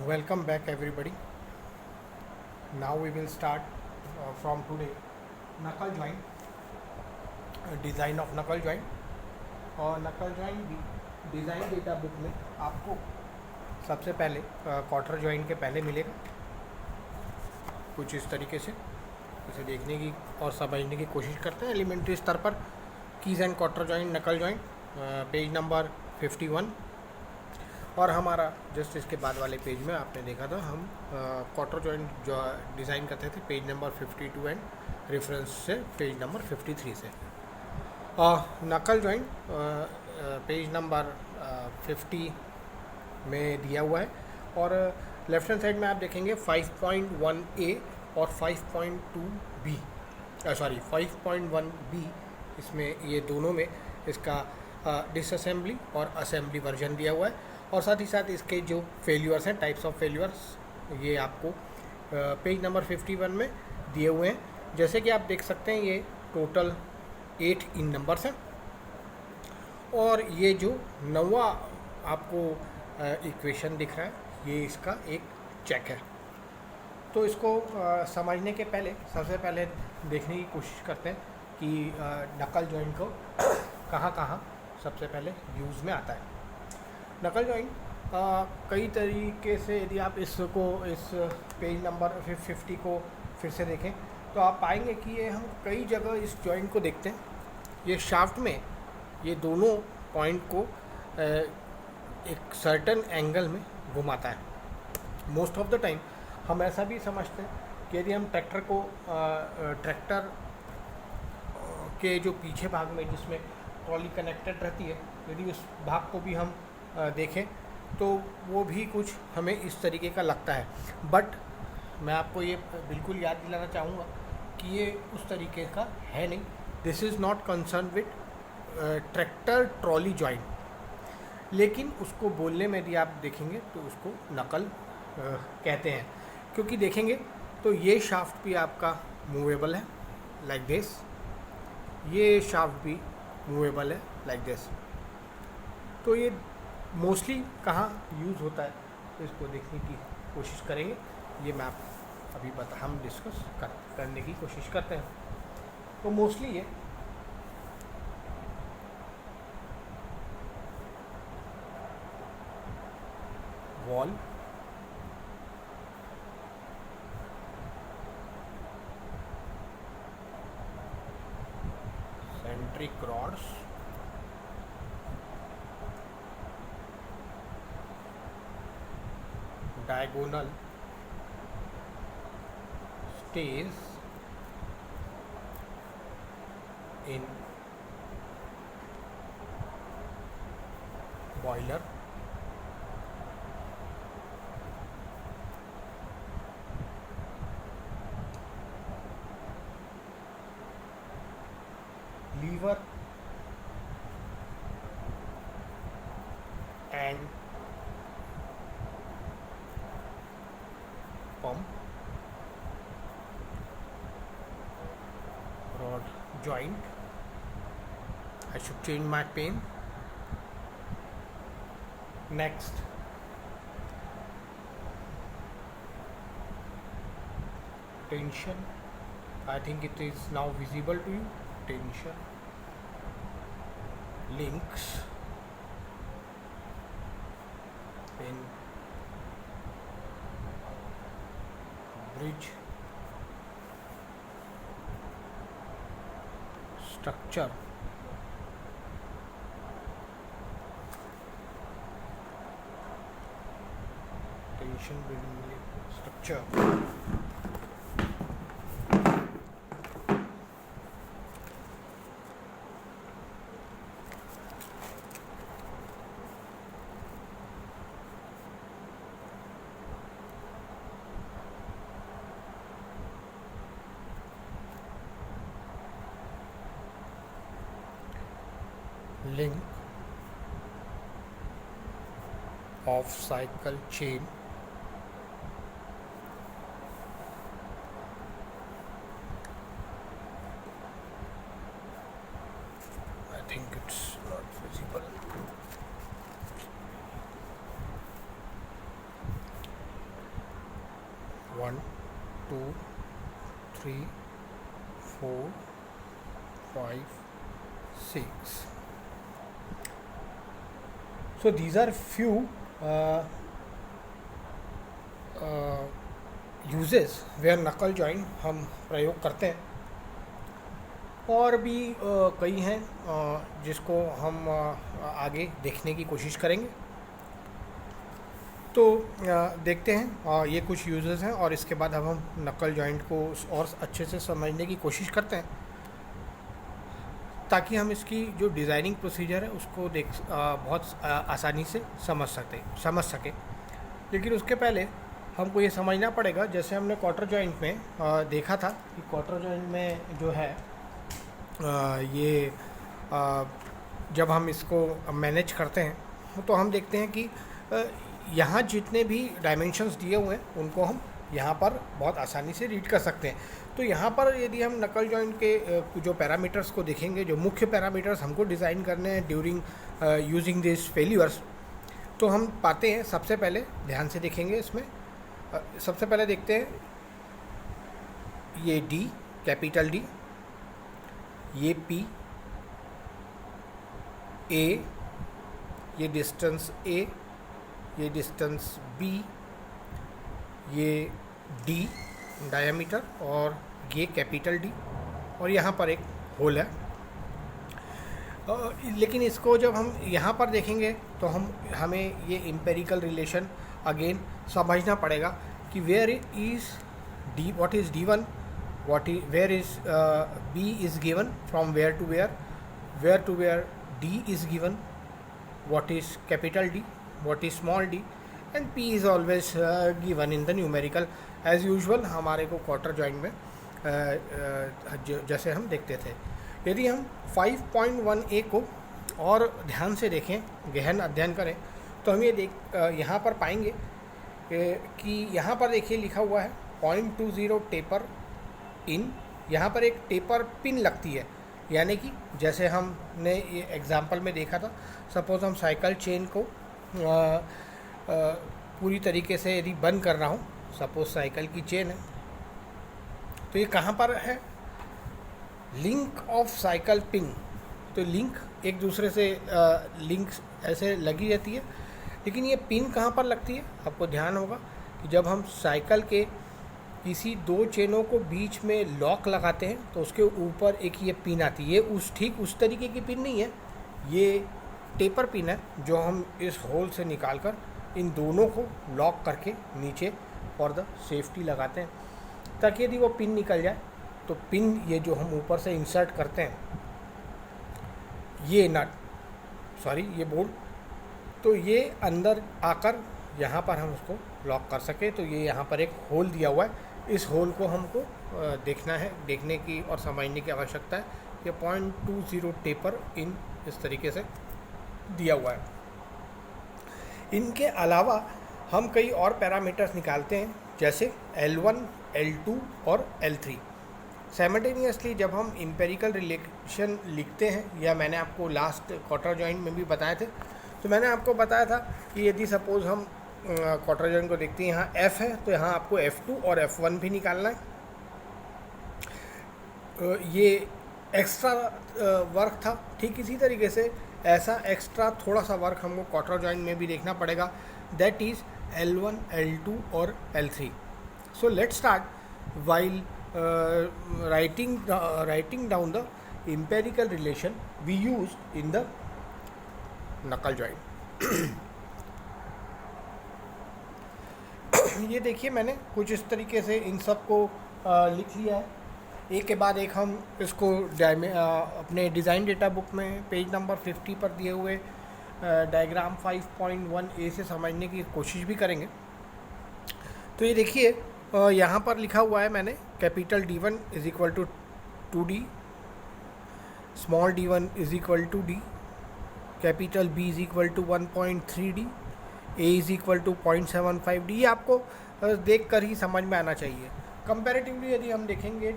Welcome back, everybody. Now we will start from today knuckle joint, design of knuckle joint. और knuckle joint design data book में आपको सबसे पहले quarter joint के पहले मिलेगा कुछ इस तरीके से। इसे देखने की और समझने की कोशिश करते हैं एलिमेंट्री स्तर पर। कीज़ एंड क्वार्टर जॉइंट, नकल जॉइंट, पेज नंबर 51। और हमारा जस्ट इसके बाद वाले पेज में आपने देखा था हम क्वार्टर जॉइंट जो डिज़ाइन करते थे पेज नंबर 52 एंड रेफरेंस से पेज नंबर 53 से। नकल जॉइंट पेज नंबर 50 में दिया हुआ है और लेफ्ट हैंड साइड में आप देखेंगे 5.1a और 5.2b, 5.1b, इसमें ये दोनों में इसका डिसअसेंबली और असेंबली वर्जन दिया हुआ है। और साथ ही साथ इसके जो फेल्यूर्स हैं, टाइप्स ऑफ फेल्यूर्स, ये आपको पेज नंबर 51 में दिए हुए हैं। जैसे कि आप देख सकते हैं ये टोटल 8 इन नंबर्स हैं और ये जो 9वां आपको इक्वेशन दिख रहा है ये इसका एक चेक है। तो इसको समझने के पहले सबसे पहले देखने की कोशिश करते हैं कि नकल जॉइंट को कहाँ कहाँ सबसे पहले यूज़ में आता है। नकल जॉइंट कई तरीके से, यदि आप इस पेज नंबर 50 को फिर से देखें तो आप पाएंगे कि ये हम कई जगह इस जॉइंट को देखते हैं। ये शाफ्ट में ये दोनों पॉइंट को एक सर्टन एंगल में घुमाता है। मोस्ट ऑफ द टाइम हम ऐसा भी समझते हैं कि यदि हम ट्रैक्टर के जो पीछे भाग में जिसमें ट्रॉली कनेक्टेड रहती है, यदि उस भाग को भी हम देखें तो वो भी कुछ हमें इस तरीके का लगता है। बट मैं आपको ये बिल्कुल याद दिलाना चाहूँगा कि ये उस तरीके का है नहीं। This is not concern with tractor trolley joint, लेकिन उसको बोलने में यदि आप देखेंगे तो उसको नकल कहते हैं। क्योंकि देखेंगे तो ये शाफ्ट भी आपका मूवेबल है लाइक दिस, ये शाफ्ट भी मूवेबल है लाइक दिस। तो ये मोस्टली कहाँ यूज़ होता है तो इसको देखने की कोशिश करेंगे। ये मैं आप अभी हम डिस्कस करने की कोशिश करते हैं। तो मोस्टली ये wall, centric rods, diagonal stays in boiler, lever and pump, rod joint. I should change my pen. Next, tension. I think it is now visible to you. Tension, links, pin, bridge, structure, tension building structure, link of cycle chain, I think it's not visible. 1 2 3 4 5 6. So these are few uses where knuckle joint हम प्रयोग करते हैं, और भी कई हैं जिसको हम आगे देखने की कोशिश करेंगे। तो देखते हैं ये कुछ यूजेस हैं, और इसके बाद अब हम नकल जॉइंट को और अच्छे से समझने की कोशिश करते हैं, ताकि हम इसकी जो डिज़ाइनिंग प्रोसीजर है उसको बहुत आसानी से समझ सकें। लेकिन उसके पहले हमको ये समझना पड़ेगा, जैसे हमने क्वार्टर जॉइंट में देखा था कि क्वार्टर जॉइंट में जो है ये जब हम इसको मैनेज करते हैं तो हम देखते हैं कि यहाँ जितने भी डायमेंशंस दिए हुए हैं उनको हम यहाँ पर बहुत आसानी से रीड कर सकते हैं। तो यहाँ पर यदि हम नकल जॉइंट के जो पैरामीटर्स को देखेंगे, जो मुख्य पैरामीटर्स हमको डिज़ाइन करने हैं ड्यूरिंग यूजिंग दिस फेल्यूअर्स, तो हम पाते हैं, सबसे पहले ध्यान से देखेंगे इसमें, सबसे पहले देखते हैं ये D, कैपिटल D, ये P, A, ये डिस्टेंस A, ये डिस्टेंस B, ये D डायमीटर, और ये कैपिटल D, और यहाँ पर एक होल है। लेकिन इसको जब हम यहाँ पर देखेंगे तो हमें ये एम्पेरिकल रिलेशन अगेन समझना पड़ेगा कि where is D, what is D1, where is B is given from where to where D is given, what is capital D, what is small d, and P is always given in the numerical as usual हमारे को quarter joint में जैसे हम देखते थे। यदि हम 5.1a को और ध्यान से देखें, गहन अध्ययन करें, तो हम ये यहाँ पर पाएंगे कि यहाँ पर देखिए लिखा हुआ है 0.20 टेपर इन। यहाँ पर एक टेपर पिन लगती है, यानी कि जैसे हमने ये एग्जांपल में देखा था, सपोज़ हम साइकिल चेन को पूरी तरीके से यदि बंद कर रहा हूँ, सपोज़ साइकिल की चेन है, तो ये कहाँ पर है, लिंक ऑफ साइकिल पिन। तो लिंक एक दूसरे से लिंक ऐसे लगी रहती है, लेकिन ये पिन कहाँ पर लगती है, आपको ध्यान होगा कि जब हम साइकिल के किसी दो चेनों को बीच में लॉक लगाते हैं तो उसके ऊपर एक ये पिन आती है। ये ठीक उस तरीके की पिन नहीं है, ये टेपर पिन है जो हम इस होल से निकाल कर इन दोनों को लॉक करके नीचे फॉर द सेफ्टी लगाते हैं, ताकि यदि वो पिन निकल जाए तो पिन ये जो हम ऊपर से इंसर्ट करते हैं, ये ये बोल्ट, तो ये अंदर आकर यहाँ पर हम उसको लॉक कर सके। तो ये यहाँ पर एक होल दिया हुआ है, इस होल को हमको देखने की और समझने की आवश्यकता है। ये 0.20 टेपर इन इस तरीके से दिया हुआ है। इनके अलावा हम कई और पैरामीटर्स निकालते हैं, जैसे L1, L2 और L3। साइमल्टेनियसली जब हम एम्पेरिकल रिलेशन लिखते हैं, या मैंने आपको लास्ट क्वार्टर जॉइंट में भी बताए थे, तो मैंने आपको बताया था कि यदि सपोज़ हम क्वार्टर जॉइंट को देखते हैं, यहाँ F है तो यहाँ आपको F2 और F1 भी निकालना है। ये एक्स्ट्रा वर्क था। ठीक इसी तरीके से ऐसा एक्स्ट्रा थोड़ा सा वर्क हमको क्वार्टर जॉइंट में भी देखना पड़ेगा, दैट इज़ L1, L2 और L3। So let's start while writing down the empirical relation we used in the knuckle joint। ये देखिए मैंने कुछ इस तरीके से इन सब को लिख लिया है, एक के बाद एक हम इसको अपने डिज़ाइन डेटा बुक में पेज नंबर 50 पर दिए हुए डायग्राम 5.1a से समझने की कोशिश भी करेंगे। तो ये देखिए यहाँ पर लिखा हुआ है मैंने, capital D1 is equal to 2D, small d1 is equal to D, capital B is equal to 1.3D, A is equal to 0.75D। ये आपको देख कर ही समझ में आना चाहिए। कंपैरेटिवली यदि हम देखेंगे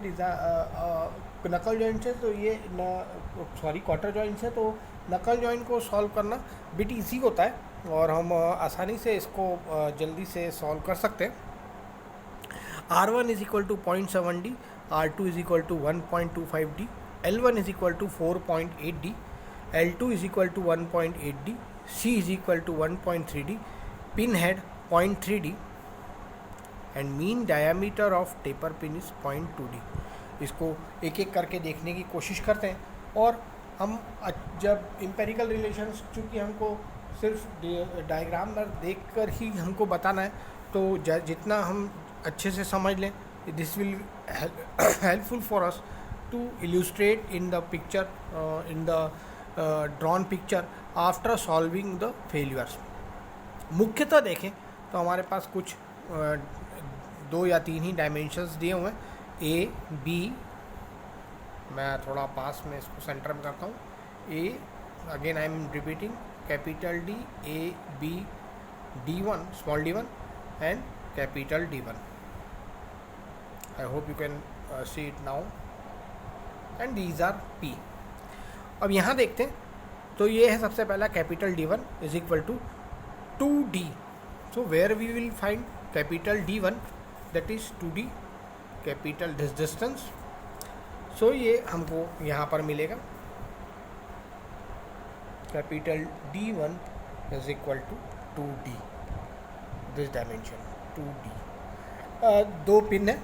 नकल जॉइंट से, तो ये क्वार्टर जॉइंट से, तो नकल जॉइंट को सॉल्व करना बिट ईजी होता है और हम आसानी से इसको जल्दी से सॉल्व कर सकते हैं। R1 is equal to 0.7 D, R2 is equal to 1.25 D, L1 is equal to 4.8 D, L2 is equal to 1.8 D, C is equal to 1.3 D, pin head 0.3 D and mean diameter of taper pin is 0.2 D. इसको एक एक करके देखने की कोशिश करते हैं और हम जब इम्पेरिकल रिलेशंस चूँकि हमको सिर्फ डायग्राम पर देख कर ही हमको बताना है तो जितना हम अच्छे से समझ लें this will helpful for us to illustrate in the picture in the drawn picture after solving the failures. मुख्यतः देखें तो हमारे पास कुछ 2 या 3 ही डायमेंशंस दिए हुए हैं. ए बी, मैं थोड़ा पास में इसको सेंटर में करता हूँ. A, again I am repeating, capital D, A B, D1 small d1 and capital D1. I hope you can see it now and these are P. अब यहाँ देखते हैं तो ये है सबसे पहला capital D1 is equal to 2D. So where we will find capital D1 that is 2D capital this distance. सो ये हमको यहाँ पर मिलेगा capital D1 is equal to 2D, this dimension 2D. 2 pin है,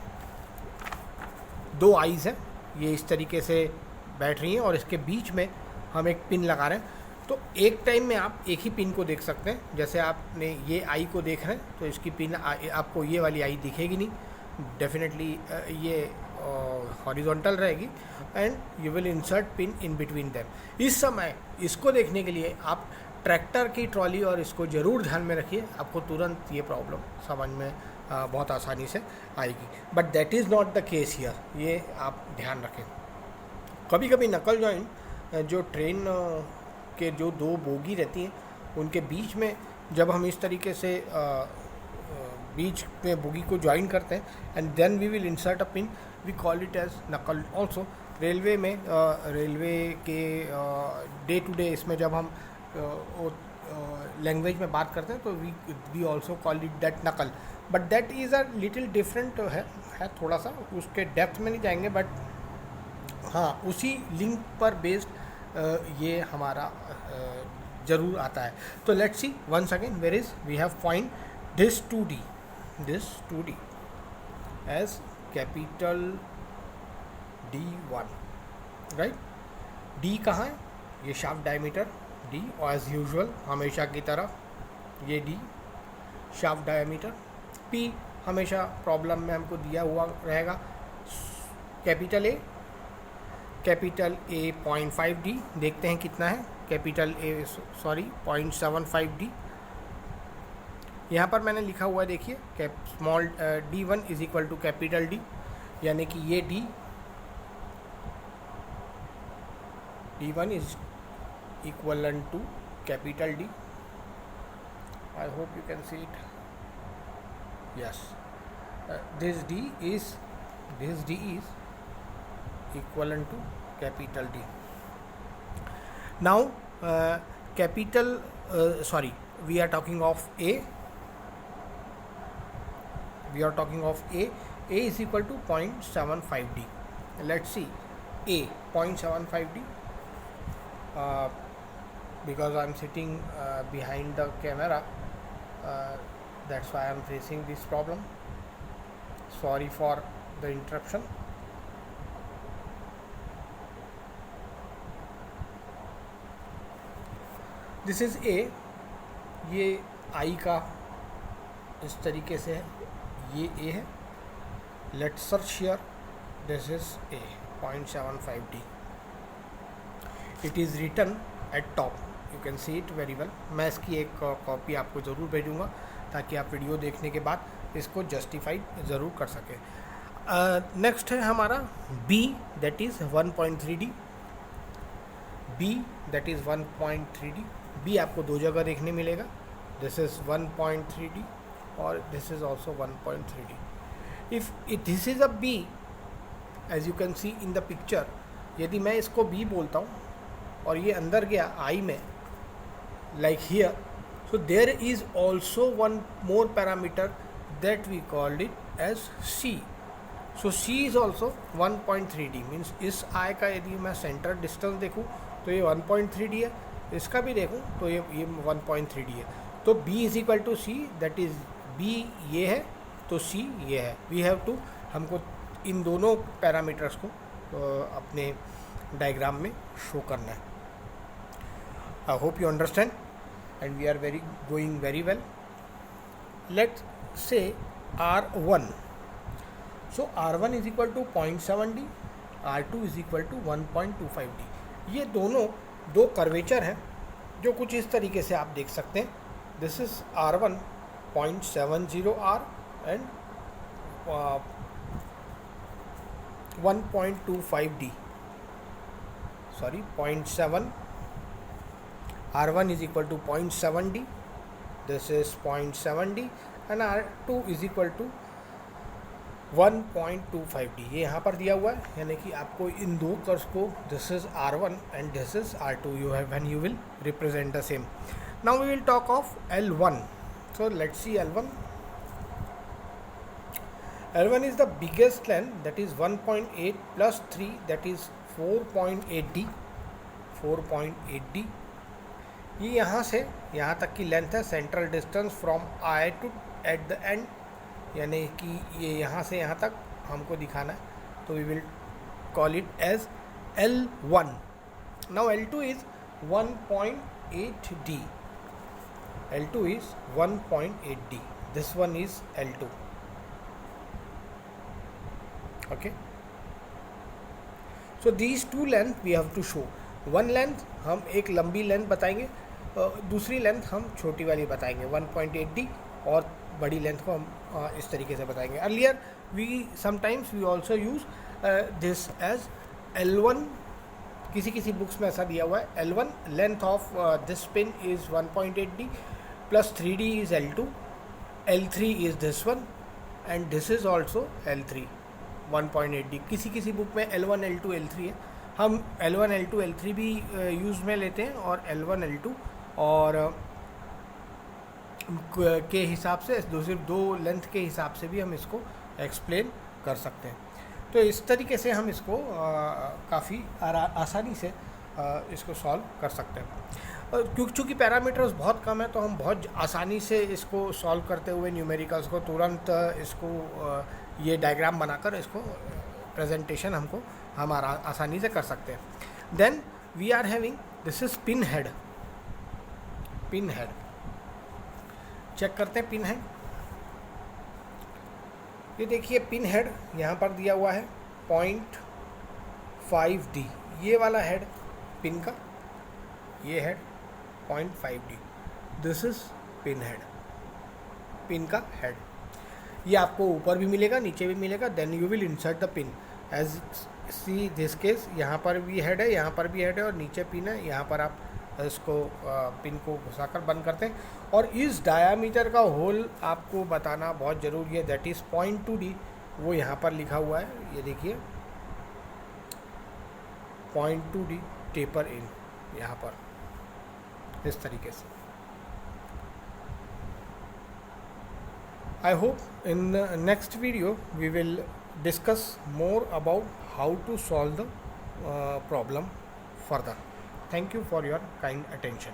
2 आईज है, ये इस तरीके से बैठ रही हैं और इसके बीच में हम एक पिन लगा रहे हैं. तो एक टाइम में आप एक ही पिन को देख सकते हैं. जैसे आपने ये आई को देख रहे हैं तो इसकी पिन आपको ये वाली आई दिखेगी नहीं, डेफिनेटली ये हॉरिजॉन्टल रहेगी and you will insert pin in between them. इस समय इसको देखने के लिए आप ट्रैक्टर की ट्रॉली और इसको ज़रूर ध्यान में रखिए, आपको तुरंत ये प्रॉब्लम समझ में बहुत आसानी से आएगी. But that is not the case here, ये आप ध्यान रखें. कभी कभी नकल जॉइंट जो ट्रेन के जो 2 बोगी रहती हैं उनके बीच में जब हम इस तरीके से बीच में बोगी को ज्वाइन करते हैं and then we will insert a pin, we call it as knuckle also. Railway में रेलवे के डे टू डे इसमें जब हम लैंग्वेज में बात करते हैं तो we also call it that knuckle. But that is a little different है थोड़ा सा, उसके डेप्थ में नहीं जाएंगे. बट हाँ, उसी लिंक पर बेस्ड ये हमारा ज़रूर आता है. तो let's see once again where is we have find this 2D as capital D1, right. D कहाँ है? ये शाफ्ट डायमीटर D, और एज यूजुअल हमेशा की तरह ये D शाफ्ट डायमीटर. P हमेशा प्रॉब्लम में हमको दिया हुआ रहेगा. कैपिटल A 0.5D, देखते हैं कितना है. Capital A 0.75D. यहाँ पर मैंने लिखा हुआ है, देखिए small D1 is equal to capital D, यानी कि ये D1 is equal to capital D. I hope you can see it. Yes, this D is equivalent to capital D. Now we are talking of A. A is equal to 0.75D. Let's see A 0.75D. Because I'm sitting behind the camera, that's why I'm facing this problem. Sorry for the interruption. This is ए. ये आई का इस तरीके से है, ये A है. Let's search here, this is a 0.75D. It is written at top, you can see it very well. मैं इसकी एक कॉपी आपको ज़रूर भेजूँगा ताकि आप वीडियो देखने के बाद इसको जस्टिफाइड ज़रूर कर सकें. नेक्स्ट है हमारा B, that is 1.3D. B that is 1.3D. B आपको 2 जगह देखने मिलेगा. दिस इज़ 1.3D और this is also 1.3D. If this is a B, as you can see in the picture, यदि मैं इसको बी बोलता हूँ और ये अंदर गया आई में, like here, so there is also one more parameter that we called it as C. So C is also 1.3D. Means इस आई का यदि मैं सेंटर डिस्टेंस देखूँ तो ये 1.3D है, इसका भी देखूँ तो ये 1.3D है. तो B is equal to C, that is B ये है तो C ये है. वी हैव टू, हमको इन दोनों पैरामीटर्स को अपने डायग्राम में शो करना है. I hope you understand and we are going very well. Let's say R1. So R1 is equal to 0.7D, R2 is equal to 1.25D. ये दोनों दो कर्वेचर हैं जो कुछ इस तरीके से आप देख सकते हैं. This is R1 0.70R and 1.25D. Sorry, 0.7. R1 is equal to 0.7D. This is 0.7D and R2 is equal to 1.25D. ये यहाँ पर दिया हुआ है, यानी कि आपको इन दो कर्व्स को, this is R1 and this is R2, you have when you will represent the same. Now we will talk of L1. So let's see L1. L1 is the biggest length, that is 1.8 plus 3, that is 4.8D. 4.8D. ये यहाँ से यहाँ तक की length है. Central distance from I to at the end, यानी कि ये यहाँ से यहाँ तक हमको दिखाना है, तो we will call it as L1. Now L2 is 1.8D. L2 is 1.8D. This one is L2. Okay. So these two length we have to show. One length हम एक लंबी लेंथ बताएंगे, दूसरी लेंथ हम छोटी वाली बताएंगे 1.8D, और बड़ी लेंथ को हम इस तरीके से बताएंगे. Earlier we sometimes we also use this as L1. किसी बुक्स में ऐसा दिया हुआ है. L1 length of this pin is 1.8D plus 3D is L2. L3 is this one and this is also L3 1.8D. किसी book में L1 L2 L3 है. हम L1 L2 L3 भी यूज़ में लेते हैं, और L1 L2 और के हिसाब से दूसरे दो लेंथ के हिसाब से भी हम इसको एक्सप्लेन कर सकते हैं. तो इस तरीके से हम इसको काफ़ी आसानी से इसको सॉल्व कर सकते हैं. चूँकि पैरामीटर्स बहुत कम है तो हम बहुत आसानी से इसको सॉल्व करते हुए न्यूमेरिकल्स को तुरंत इसको ये डायग्राम बनाकर इसको प्रेजेंटेशन हम आसानी से कर सकते हैं. Then we are having, this is pin head. Pin head check करते हैं. पिन हेड, ये देखिए पिन हेड यहाँ पर दिया हुआ है 0.5D. ये वाला हेड पिन का, ये head 0.5D. This is pin head. Pin का हेड ये आपको ऊपर भी मिलेगा, नीचे भी मिलेगा. Then you will insert the pin as C this case. यहाँ पर भी हेड है, यहाँ पर भी हेड है, और नीचे पिन है. यहाँ पर आप इसको पिन को घुसाकर बंद करते हैं. और इस डायामीटर का होल आपको बताना बहुत ज़रूरी है, दैट इज़ 0.2D. वो यहाँ पर लिखा हुआ है, ये देखिए 0.2D टेपर इन, यहाँ पर इस तरीके से. I hope in the next video we will discuss more about how to solve the problem further. Thank you for your kind attention.